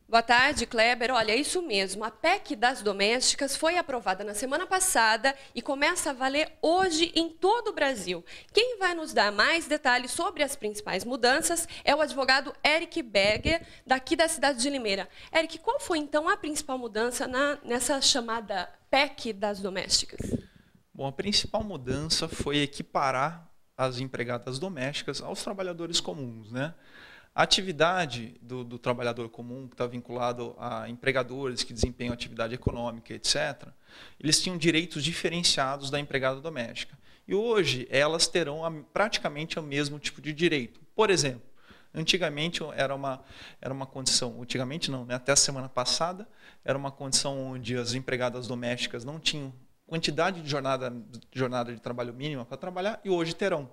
Boa tarde, Kleber. Olha, é isso mesmo. A PEC das domésticas foi aprovada na semana passada e começa a valer hoje em todo o Brasil. Quem vai nos dar mais detalhes sobre as principais mudanças é o advogado Eric Berger, daqui da cidade de Limeira. Eric, qual foi então a principal mudança nessa chamada PEC das domésticas? Bom, a principal mudança foi equiparar as empregadas domésticas aos trabalhadores comuns, né? A atividade do trabalhador comum, que está vinculado a empregadores que desempenham atividade econômica, etc., eles tinham direitos diferenciados da empregada doméstica. E hoje elas terão praticamente o mesmo tipo de direito. Por exemplo, antigamente era uma condição, antigamente não, né? Até a semana passada, era uma condição onde as empregadas domésticas não tinham quantidade de jornada de trabalho mínima para trabalhar e hoje terão.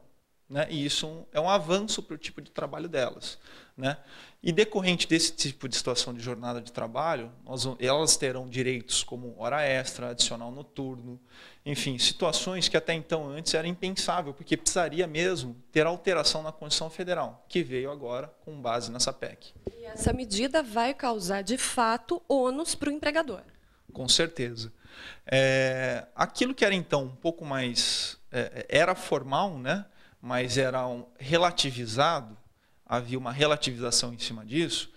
Né? E isso é um avanço para o tipo de trabalho delas. Né? E decorrente desse tipo de situação de jornada de trabalho, elas terão direitos como hora extra, adicional noturno, enfim, situações que até então antes era impensável, porque precisaria mesmo ter alteração na Constituição Federal, que veio agora com base nessa PEC. E essa medida vai causar, de fato, ônus para o empregador. Com certeza. Aquilo que era então um pouco mais... era formal, né? Mas era relativizado, havia uma relativização em cima disso,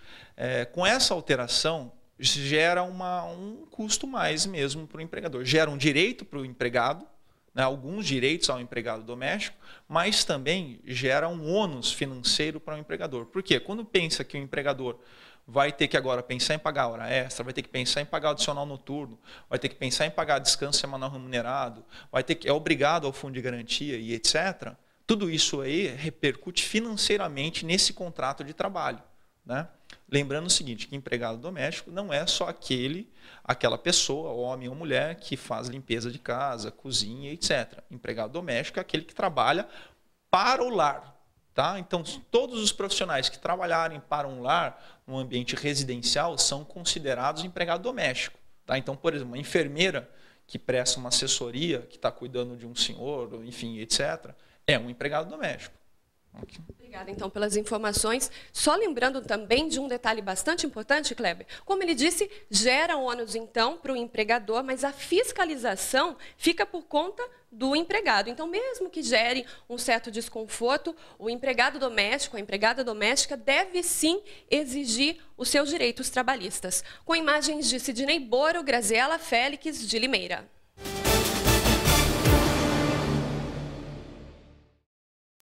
com essa alteração gera um custo mais mesmo para o empregador. Gera um direito para o empregado, né, alguns direitos ao empregado doméstico, mas também gera um ônus financeiro para o empregador. Por quê? Quando pensa que o empregador vai ter que agora pensar em pagar hora extra, vai ter que pensar em pagar adicional noturno, vai ter que pensar em pagar descanso semanal remunerado, é obrigado ao fundo de garantia e etc., tudo isso aí repercute financeiramente nesse contrato de trabalho. Né? Lembrando o seguinte, que empregado doméstico não é só aquela pessoa, homem ou mulher, que faz limpeza de casa, cozinha, etc. Empregado doméstico é aquele que trabalha para o lar. Tá? Então, todos os profissionais que trabalharem para um lar, no ambiente residencial, são considerados empregado doméstico. Tá? Então, por exemplo, uma enfermeira que presta uma assessoria, que está cuidando de um senhor, enfim, etc., é um empregado doméstico. Okay. Obrigada, então, pelas informações. Só lembrando também de um detalhe bastante importante, Kleber. Como ele disse, gera ônus, então, para o empregador, mas a fiscalização fica por conta do empregado. Então, mesmo que gere um certo desconforto, o empregado doméstico, a empregada doméstica, deve sim exigir os seus direitos trabalhistas. Com imagens de Sidney Boro, Graziela Félix, de Limeira.